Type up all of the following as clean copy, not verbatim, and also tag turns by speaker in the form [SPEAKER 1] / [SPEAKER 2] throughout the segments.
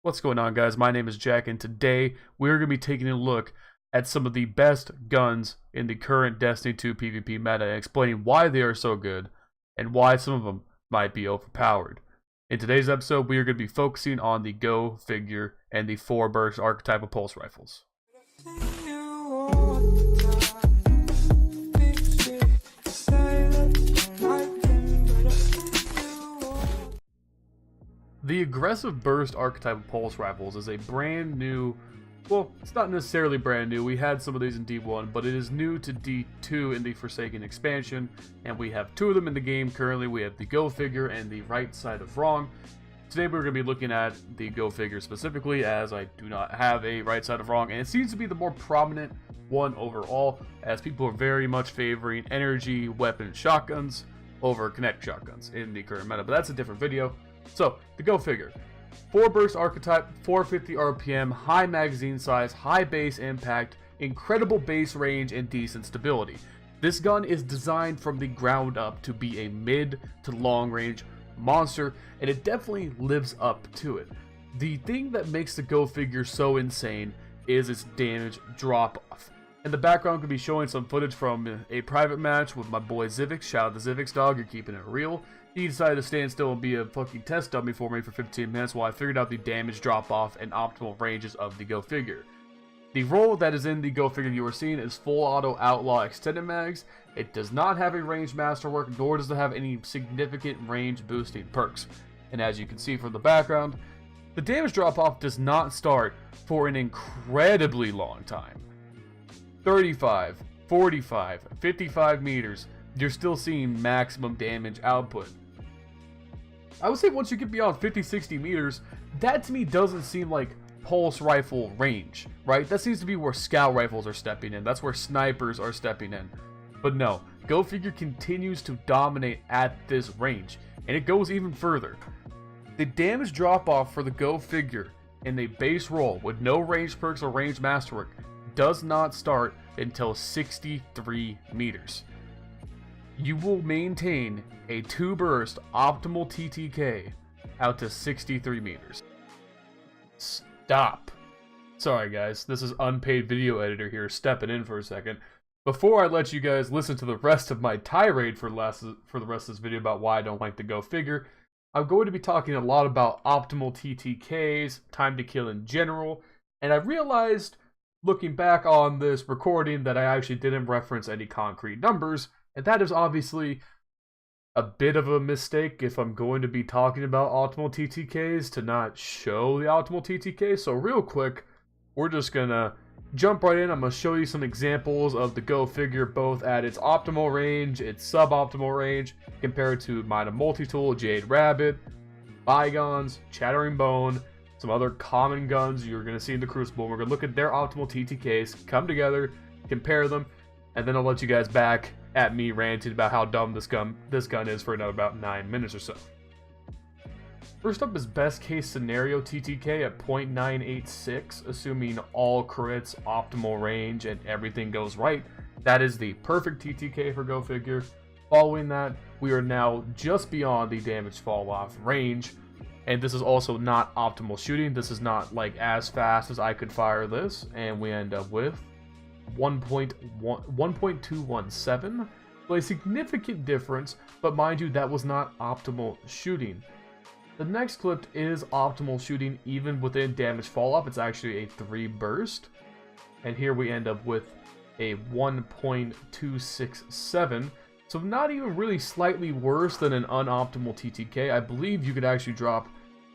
[SPEAKER 1] What's going on, guys? My name is Jack, and today we're going to be taking a look at some of the best guns in the current Destiny 2 PvP meta and explaining why they are so good and why some of them might be overpowered. In today's episode, we are going to be focusing on the Go figure and the 4-burst archetypal pulse rifles. The aggressive burst archetypal pulse rifles is a brand new, well, it's not necessarily brand new. We had some of these in D1, but it is new to D2 in the Forsaken expansion, and we have two of them in the game currently. We have the Go figure and the Right Side of Wrong. Today we're going to be looking at the Go figure specifically, as I do not have a Right Side of Wrong, and it seems to be the more prominent one overall, as people are very much favoring energy weapon shotguns over kinetic shotguns in the current meta, but that's a different video. So, the Go figure. 4-burst archetype, 450 RPM, high magazine size, high base impact, incredible base range, and decent stability. This gun is designed from the ground up to be a mid to long range monster, and it definitely lives up to it. The thing that makes the Go figure so insane is its damage drop off. In the background, could be showing some footage from a private match with my boy Zivix. Shout out to Zivix, dog, you're keeping it real. He decided to stand still and be a fucking test dummy for me for 15 minutes while I figured out the damage drop off and optimal ranges of the Go figure. The roll that is in the Go figure you are seeing is full auto outlaw extended mags. It does not have a range masterwork, nor does it have any significant range boosting perks. And as you can see from the background, the damage drop off does not start for an incredibly long time. 35, 45, 55 meters, you're still seeing maximum damage output. I would say once you get beyond 50-60 meters, that to me doesn't seem like pulse rifle range, right? That seems to be where scout rifles are stepping in. That's where snipers are stepping in. But no, Go figure continues to dominate at this range, and it goes even further. The damage drop off for the Go figure in a base roll with no range perks or range masterwork does not start until 63 meters. You will maintain a 2-burst optimal TTK out to 63 meters. Stop. Sorry guys, this is unpaid video editor here stepping in for a second. Before I let you guys listen to the rest of my tirade for the rest of this video about why I don't like the Go figure, I'm going to be talking a lot about optimal TTKs, time to kill in general, and I realized looking back on this recording that I actually didn't reference any concrete numbers, and that is obviously a bit of a mistake if I'm going to be talking about optimal TTKs to not show the optimal TTK. So real quick, we're just gonna jump right in. I'm gonna show you some examples of the Go figure both at its optimal range, its suboptimal range, compared to Mina Multi-Tool, Jade Rabbit, Bygones, Chattering Bone, some other common guns you're gonna see in the Crucible. We're gonna look at their optimal TTKs, come together, compare them, and then I'll let you guys back at me ranting about how dumb this gun is for another about 9 minutes or so. First up is best case scenario TTK at 0.986, assuming all crits, optimal range, and everything goes right. That is the perfect TTK for Go figure. Following that, we are now just beyond the damage fall off range, and this is also not optimal shooting. This is not like as fast as I could fire this, and we end up with 1.217, so a significant difference, but mind you, that was not optimal shooting. The next clip is optimal shooting even within damage fall off. It's actually a 3-burst, and here we end up with a 1.267, so not even really slightly worse than an unoptimal TTK. I believe you could actually drop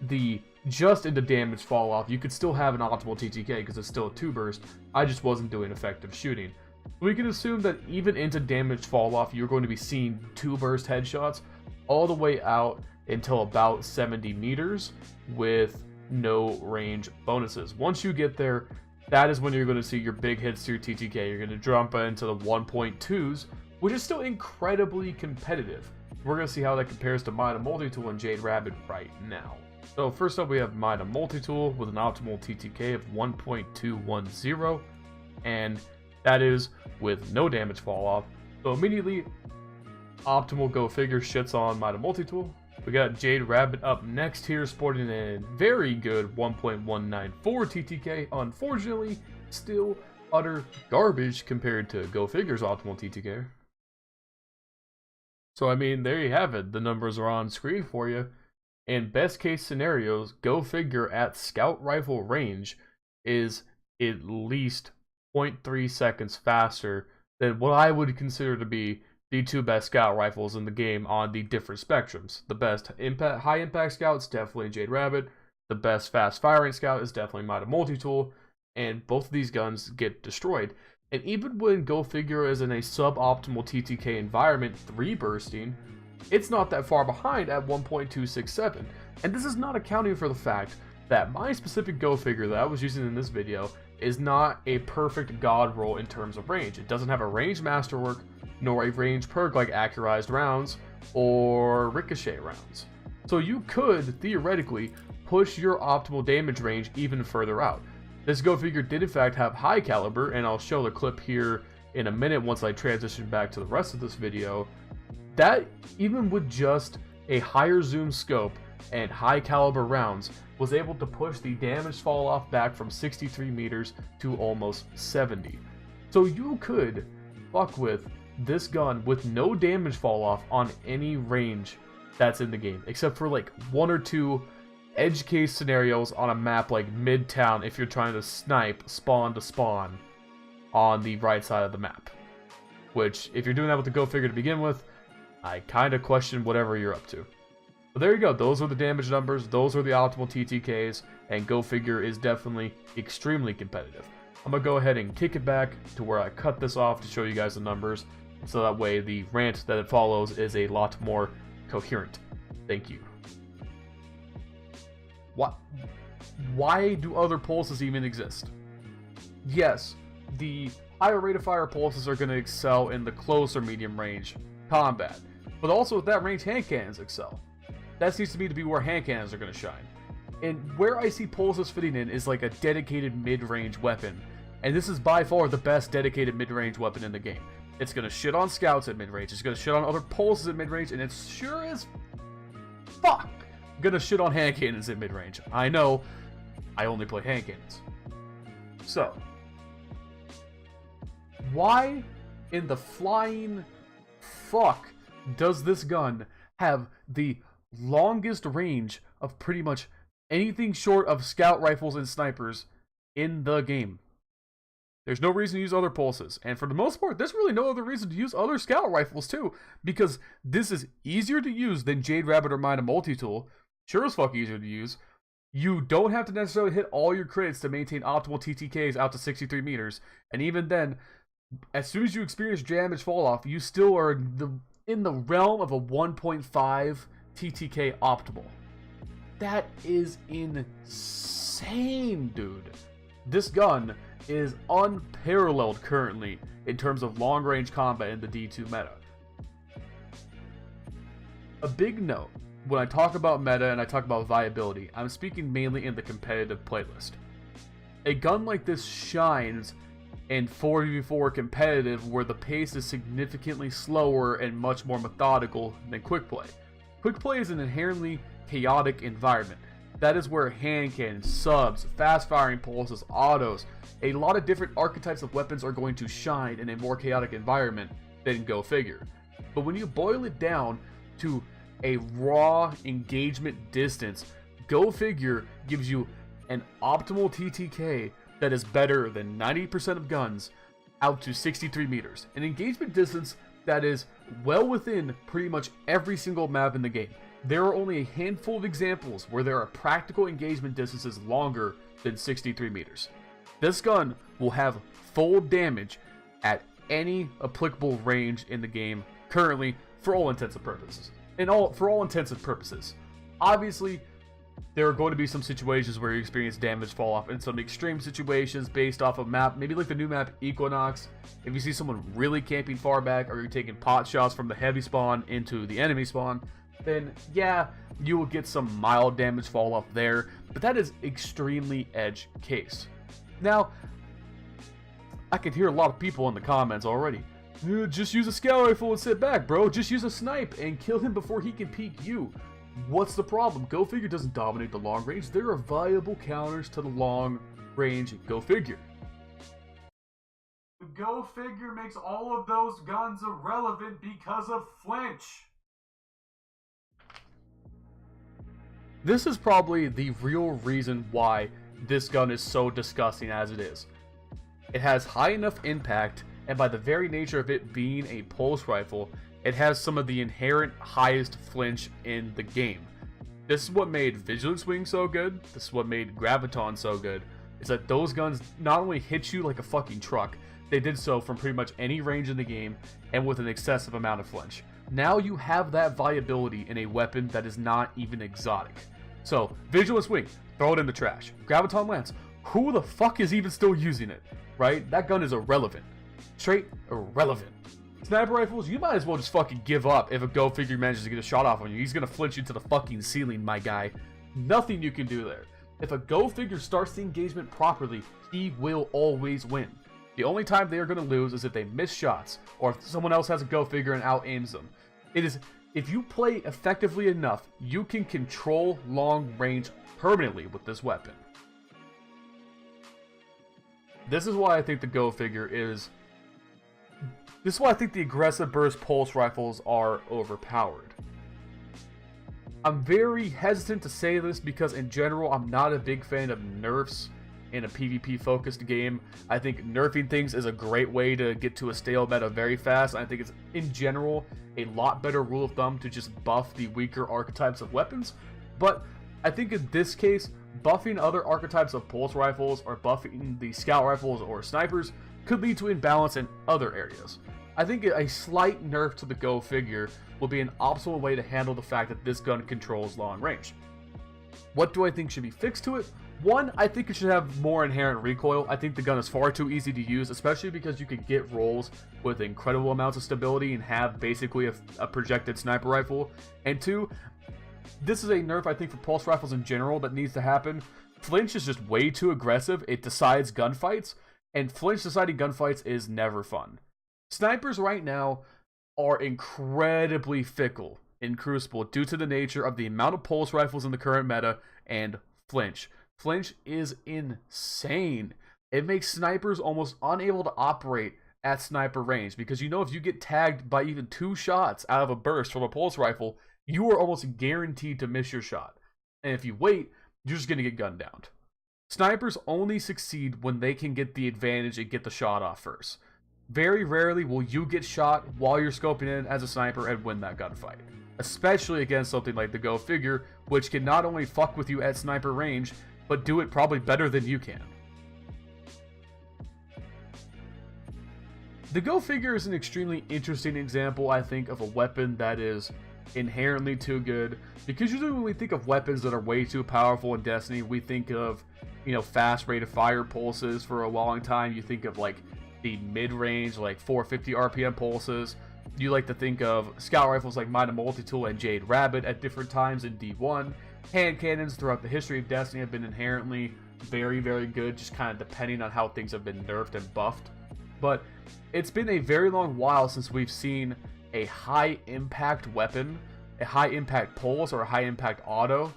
[SPEAKER 1] the just into damage fall off. You could still have an optimal TTK because it's still a 2-burst. I just wasn't doing effective shooting. We can assume that even into damage fall off, you're going to be seeing 2-burst headshots all the way out until about 70 meters with no range bonuses. Once you get there, that is when you're going to see your big hits to your TTK. You're going to jump into the 1.2s, which is still incredibly competitive. We're going to see how that compares to Mina Multi-Tool and Jade Rabbit right now. So first up, we have Mina Multi-Tool with an optimal TTK of 1.210, and that is with no damage fall off. So immediately, optimal Go figure shits on Mina Multi-Tool, We got Jade Rabbit up next here, sporting a very good 1.194 TTK. Unfortunately, still utter garbage compared to Go Figure's optimal TTK. So, I mean, there you have it. The numbers are on screen for you. In best case scenarios, Go Figure at scout rifle range is at least 0.3 seconds faster than what I would consider to be the two best scout rifles in the game on the different spectrums. The best high impact scout is definitely Jade Rabbit. The best fast firing scout is definitely Mighty Multi-Tool. And both of these guns get destroyed. And even when Go Figure is in a suboptimal TTK environment, 3 bursting, it's not that far behind at 1.267. And this is not accounting for the fact that my specific Go Figure that I was using in this video is not a perfect god roll in terms of range. It doesn't have a range masterwork, nor a range perk like accurized rounds or ricochet rounds. So you could, theoretically, push your optimal damage range even further out. This Go Figure did in fact have high caliber, and I'll show the clip here in a minute once I transition back to the rest of this video. That, even with just a higher zoom scope and high caliber rounds, was able to push the damage fall off back from 63 meters to almost 70. So you could fuck with this gun with no damage fall off on any range that's in the game, except for like 1 or 2 edge case scenarios on a map like Midtown if you're trying to snipe spawn to spawn on the right side of the map. Which, if you're doing that with the Go Figure to begin with, I kind of question whatever you're up to. But there you go, those are the damage numbers, those are the optimal TTKs, and Go Figure is definitely extremely competitive. I'm going to go ahead and kick it back to where I cut this off to show you guys the numbers, so that way the rant that it follows is a lot more coherent. Thank you. Why do other pulses even exist? Yes, the higher rate of fire pulses are going to excel in the close or medium range combat, but also with that range, hand cannons excel. That seems to me to be where hand cannons are going to shine. And where I see pulses fitting in is like a dedicated mid-range weapon, and this is by far the best dedicated mid-range weapon in the game. It's going to shit on scouts at mid-range, it's going to shit on other pulses at mid-range, and it's sure as fuck gonna shit on hand cannons at mid-range. I know, I only play hand cannons. So, why in the flying fuck does this gun have the longest range of pretty much anything short of scout rifles and snipers in the game? There's no reason to use other pulses, and for the most part, there's really no other reason to use other scout rifles too, because this is easier to use than Jade Rabbit or Mighty Multi-Tool. Sure as fuck easier to use. You don't have to necessarily hit all your crits to maintain optimal TTKs out to 63 meters, and even then, as soon as you experience damage fall off, you still are in the realm of a 1.5 TTK optimal. That is insane, dude. This gun is unparalleled currently in terms of long-range combat in the D2 meta. A big note, when I talk about meta and I talk about viability, I'm speaking mainly in the competitive playlist. A gun like this shines in 4v4 competitive, where the pace is significantly slower and much more methodical than quick play. Quick play is an inherently chaotic environment. That is where hand cannons, subs, fast firing pulses, autos, a lot of different archetypes of weapons are going to shine in a more chaotic environment than Go Figure. But when you boil it down to a raw engagement distance, Go Figure gives you an optimal TTK that is better than 90% of guns out to 63 meters. An engagement distance that is well within pretty much every single map in the game. There are only a handful of examples where there are practical engagement distances longer than 63 meters. This gun will have full damage at any applicable range in the game currently, for all intents and purposes. For all intents and purposes. Obviously, there are going to be some situations where you experience damage fall off in some extreme situations based off of map, maybe like the new map Equinox. If you see someone really camping far back, or you're taking pot shots from the heavy spawn into the enemy spawn, then yeah, you will get some mild damage fall off there, but that is extremely edge case. Now, I can hear a lot of people in the comments already. Just use a scout rifle and sit back, bro. Just use a snipe and kill him before he can peek you. What's the problem? Go figure doesn't dominate the long range. There are viable counters to the long range Go figure. The Go figure makes all of those guns irrelevant because of flinch. This is probably the real reason why this gun is so disgusting as it is. It has high enough impact, and by the very nature of it being a pulse rifle, it has some of the inherent highest flinch in the game. This is what made Vigilance Wing so good, this is what made Graviton so good, is that those guns not only hit you like a fucking truck, they did so from pretty much any range in the game, and with an excessive amount of flinch. Now you have that viability in a weapon that is not even exotic. So, Vigilance Wing, throw it in the trash. Graviton Lance, who the fuck is even still using it? Right? That gun is irrelevant. Straight irrelevant. Sniper rifles, you might as well just fucking give up if a Go figure manages to get a shot off on you. He's gonna flinch you to the fucking ceiling, my guy. Nothing you can do there. If a Go figure starts the engagement properly, he will always win. The only time they are gonna lose is if they miss shots, or if someone else has a Go figure and out-aims them. If you play effectively enough, you can control long range permanently with this weapon. This is why I think the Go figure is... This is why I think the aggressive burst pulse rifles are overpowered. I'm very hesitant to say this because in general, I'm not a big fan of nerfs in a PvP focused game. I think nerfing things is a great way to get to a stale meta very fast. I think it's, in general, a lot better rule of thumb to just buff the weaker archetypes of weapons. But I think in this case, buffing other archetypes of pulse rifles or buffing the scout rifles or snipers could lead to imbalance in other areas. I think a slight nerf to the Go figure will be an optimal way to handle the fact that this gun controls long range. What do I think should be fixed to it? One, I think it should have more inherent recoil. I think the gun is far too easy to use, especially because you could get rolls with incredible amounts of stability and have basically a projected sniper rifle. And two, this is a nerf I think for pulse rifles in general that needs to happen. Flinch is just way too aggressive. It decides gunfights, and flinch deciding gunfights is never fun. Snipers right now are incredibly fickle in Crucible due to the nature of the amount of pulse rifles in the current meta and flinch. Flinch is insane. It makes snipers almost unable to operate at sniper range because you know if you get tagged by even 2 shots out of a burst from a pulse rifle, you are almost guaranteed to miss your shot. And if you wait, you're just going to get gunned down. Snipers only succeed when they can get the advantage and get the shot off first. Very rarely will you get shot while you're scoping in as a sniper and win that gunfight. Especially against something like the Go figure, which can not only fuck with you at sniper range, but do it probably better than you can. The Go figure is an extremely interesting example, I think, of a weapon that is inherently too good. Because usually when we think of weapons that are way too powerful in Destiny, we think of, fast rate of fire pulses for a long time. You think of, like, the mid-range, like 450 RPM pulses. You like to think of scout rifles like Mina Multitool and Jade Rabbit at different times in D1. Hand cannons throughout the history of Destiny have been inherently very, very good, just kind of depending on how things have been nerfed and buffed. But it's been a very long while since we've seen a high-impact weapon, a high-impact pulse, or a high-impact auto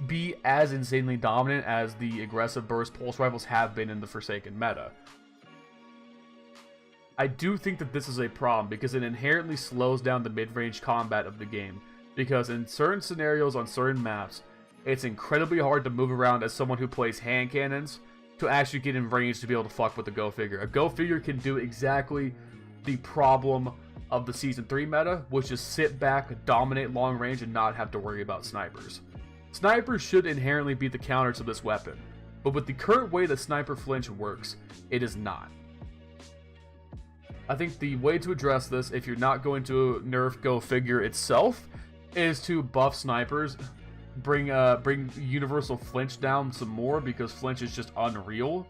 [SPEAKER 1] be as insanely dominant as the aggressive burst pulse rifles have been in the Forsaken meta. I do think that this is a problem because it inherently slows down the mid-range combat of the game. Because in certain scenarios on certain maps, it's incredibly hard to move around as someone who plays hand cannons to actually get in range to be able to fuck with the Go figure. A Go figure can do exactly the problem of the Season 3 meta, which is sit back, dominate long range, and not have to worry about snipers. Snipers should inherently be the counter to this weapon, but with the current way that sniper flinch works, it is not. I think the way to address this, if you're not going to nerf Go figure itself, is to buff snipers, bring universal flinch down some more because flinch is just unreal.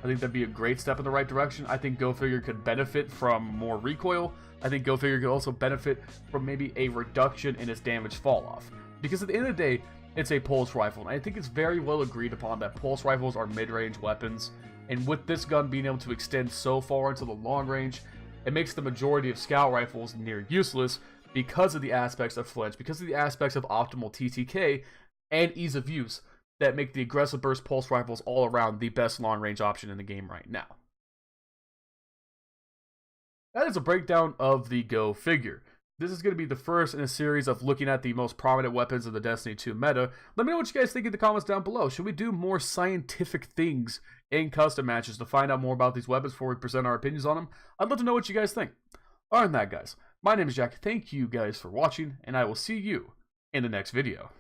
[SPEAKER 1] I think that'd be a great step in the right direction. I think Go figure could benefit from more recoil. I think Go figure could also benefit from maybe a reduction in its damage fall off. Because at the end of the day, it's a pulse rifle, and I think it's very well agreed upon that pulse rifles are mid-range weapons. And with this gun being able to extend so far into the long range, it makes the majority of scout rifles near useless because of the aspects of flinch, because of the aspects of optimal TTK and ease of use that make the aggressive burst pulse rifles all around the best long range option in the game right now. That is a breakdown of the Go figure. This is going to be the first in a series of looking at the most prominent weapons of the Destiny 2 meta. Let me know what you guys think in the comments down below. Should we do more scientific things in custom matches to find out more about these weapons before we present our opinions on them? I'd love to know what you guys think. Other than that, guys, my name is Jack. Thank you guys for watching, and I will see you in the next video.